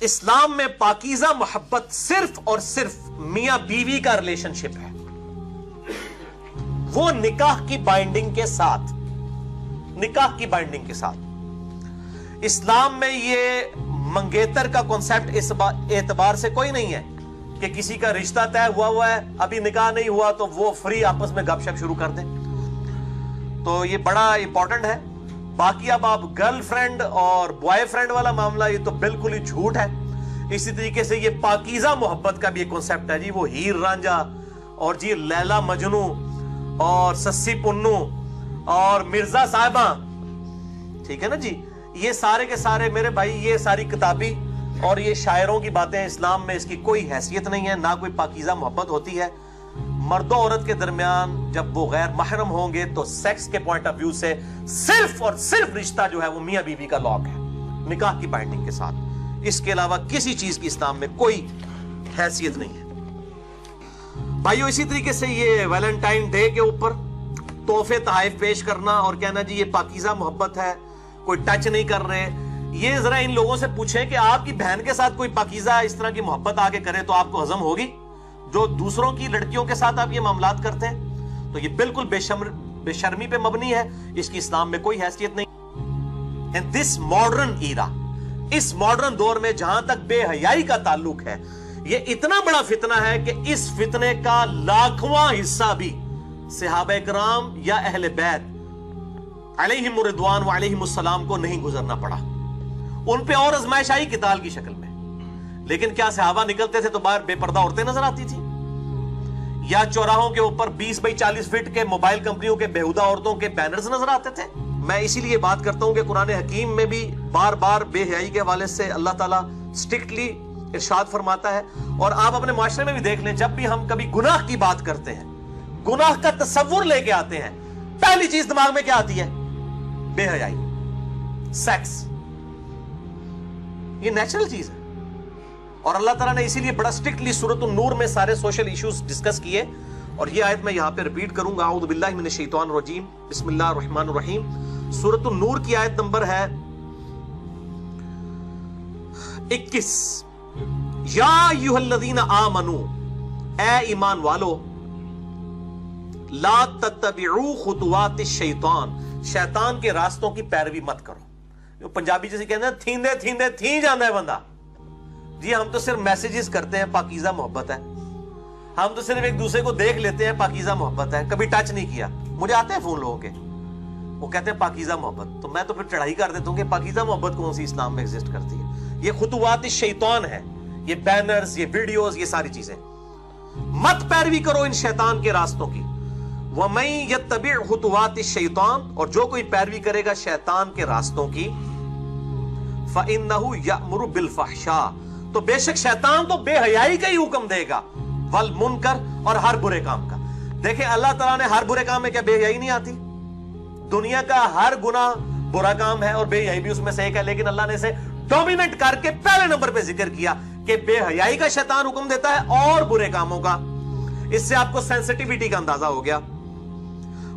اسلام میں پاکیزہ محبت صرف اور صرف میاں بیوی کا ریلیشن شپ ہے، وہ نکاح کی بائنڈنگ کے ساتھ، نکاح کی بائنڈنگ کے ساتھ۔ اسلام میں یہ منگیتر کا کانسیپٹ اس اعتبار سے کوئی نہیں ہے کہ کسی کا رشتہ طے ہوا ہے، ابھی نکاح نہیں ہوا تو وہ فری آپس میں گپ شپ شروع کر دیں، تو یہ بڑا امپورٹنٹ ہے۔ باقی اب آپ گرل فرینڈ اور بوائے فرینڈ والا معاملہ یہ تو بالکل ہی جھوٹ ہے۔ اسی طریقے سے یہ پاکیزہ محبت کا بھی ایک کانسیپٹ ہے جی، وہ ہیر رانجھا اور جی لیلا مجنو اور سسی پنو اور مرزا صاحبہ، ٹھیک ہے نا جی، یہ سارے کے سارے میرے بھائی یہ ساری کتابی اور یہ شاعروں کی باتیں، اسلام میں اس کی کوئی حیثیت نہیں ہے، نہ کوئی پاکیزہ محبت ہوتی ہے۔ مرد و عورت کے درمیان جب وہ غیر محرم ہوں گے تو سیکس کے پوائنٹ آف ویو سے صرف اور صرف رشتہ جو ہے وہ میاں بیوی کا لاک ہے، نکاح کی بائنڈنگ کے ساتھ، اس کے علاوہ کسی چیز کی اسلام میں کوئی حیثیت نہیں ہے۔ بھائیو اسی طریقے سے یہ ویلنٹائن ڈے کے اوپر تحفے تحائف پیش کرنا اور کہنا جی یہ پاکیزہ محبت ہے، کوئی ٹچ نہیں کر رہے، یہ ذرا ان لوگوں سے پوچھیں کہ آپ کی بہن کے ساتھ کوئی پاکیزہ اس طرح کی محبت آگے کرے تو آپ کو ہضم ہوگی؟ جو دوسروں کی لڑکیوں کے ساتھ آپ یہ معاملات کرتے ہیں تو یہ بالکل بے شرمی پہ مبنی ہے، اس کی اسلام میں کوئی حیثیت نہیں۔ In this modern era، اس ماڈرن دور میں جہاں تک بے حیائی کا تعلق ہے، یہ اتنا بڑا فتنہ ہے کہ اس فتنے کا لاکھواں حصہ بھی صحابہ کرام یا اہل بیت علیہم الرضوان و علیہم السلام کو نہیں گزرنا پڑا، ان پہ اور آزمائش آئی قتال کی شکل میں، لیکن کیا صحابہ نکلتے تھے تو باہر بے پردہ عورتیں نظر آتی تھی؟ یا چوراہوں کے اوپر 20 بائی 40 فٹ کے موبائل کمپنیوں کے بےہودہ عورتوں کے بینرز نظر آتے تھے؟ میں اسی لیے بات کرتا ہوں کہ قرآن حکیم میں بھی بار بار بے حیائی کے حوالے سے اللہ تعالیٰ اسٹرکٹلی ارشاد فرماتا ہے، اور آپ اپنے معاشرے میں بھی دیکھ لیں، جب بھی ہم کبھی گناہ کی بات کرتے ہیں، گناہ کا تصور لے کے آتے ہیں، پہلی چیز دماغ میں کیا آتی ہے؟ بے حیائی، سیکس، یہ نیچرل چیز ہے۔ اور اللہ تعالیٰ نے اسی لیے بڑا اسٹرکٹلی سورۃ النور میں سارے سوشل ایشوز ڈسکس کیے، اور یہ آیت میں یہاں پہ ریپیٹ کروں گا، اعوذ باللہ من الشیطان الرجیم، بسم اللہ الرحمن الرحیم۔ سورۃ النور کی آیت نمبر ہے 21، یا ایھا الذین آمنوا، اے ایمان والو، لا تتبعوا خطوات الشیطان، شیطان کے راستوں کی پیروی مت کرو۔ جو پنجابی جیسے کہتے ہیں تھیندے تھیندے تھی جانا ہے بندہ، جی ہم تو صرف میسیجز کرتے ہیں، پاکیزہ محبت ہے، ہم تو صرف ایک دوسرے کو دیکھ لیتے ہیں، پاکیزہ محبت ہے، کبھی ٹچ نہیں کیا۔ مجھے آتے ہیں فون لوگوں کے، وہ کہتے ہیں پاکیزہ محبت، تو میں تو پھر چڑھائی کر دیتا ہوں کہ پاکیزہ محبت کون سی اسلام میں ایگزسٹ کرتی ہے؟ یہ خطوات الشیطان ہے، یہ بینرز، یہ ویڈیوز، یہ ساری چیزیں، مت پیروی کرو ان شیطان کے راستوں کی۔ وَمَن يَتَّبِعْ خُطُوَاتِ الشَّيْطَانِ، اور جو کوئی پیروی کرے گا شیطان کے راستوں کی، فَإِنَّهُ يَأْمُرُ بِالْفَحْشَاءِ، تو بے شک شیطان تو بے حیائی کا ہی حکم دے گا، وَالْمُنکر، اور ہر برے کام کا۔ دیکھیں اللہ تعالیٰ نے ہر برے کام میں کیا بے حیائی نہیں آتی؟ دنیا کا ہر گناہ برا کام ہے اور بے حیائی بھی اس میں سے ایک ہے، لیکن اللہ نے اسے ڈومیننٹ کر کے پہلے نمبر پہ ذکر کیا کہ بے حیائی کا شیطان حکم دیتا ہے اور برے کاموں کا۔ اس سے آپ کو سینسٹیوٹی کا اندازہ ہو گیا۔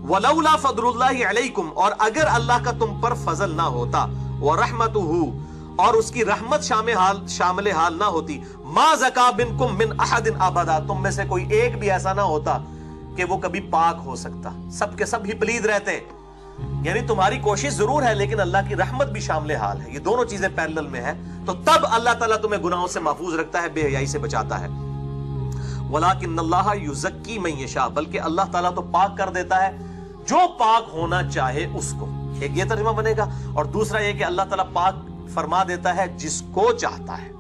وَلَوْلَا فَضْلُ اللَّهِ عَلَيْكُمْ، اور اگر اللہ کا تم پر فضل نہ ہوتا، وَرَحْمَتُهُ، اور اس کی رحمت شامل حال نہ ہوتی، مَا زَكَا مِنْكُمْ مِنْ أَحَدٍ أَبَدًا، تم میں سے کوئی ایک بھی ایسا نہ ہوتا کہ وہ کبھی پاک ہو سکتا، سب کے سب ہی پلید رہتے۔ یعنی تمہاری کوشش ضرور ہے لیکن اللہ کی رحمت بھی شامل حال ہے، یہ دونوں چیزیں پیرلل میں ہے، تو تب اللہ تعالیٰ تمہیں گناہوں سے محفوظ رکھتا ہے، بے حیائی سے بچاتا ہے۔ وَلَٰكِنَّ اللَّهَ يُزَكِّي مَن يَشَاءُ، بلکہ اللہ تعالیٰ تو پاک کر دیتا ہے جو پاک ہونا چاہے اس کو۔ ایک یہ ترجمہ بنے گا، اور دوسرا یہ کہ اللہ تعالیٰ پاک فرما دیتا ہے جس کو چاہتا ہے۔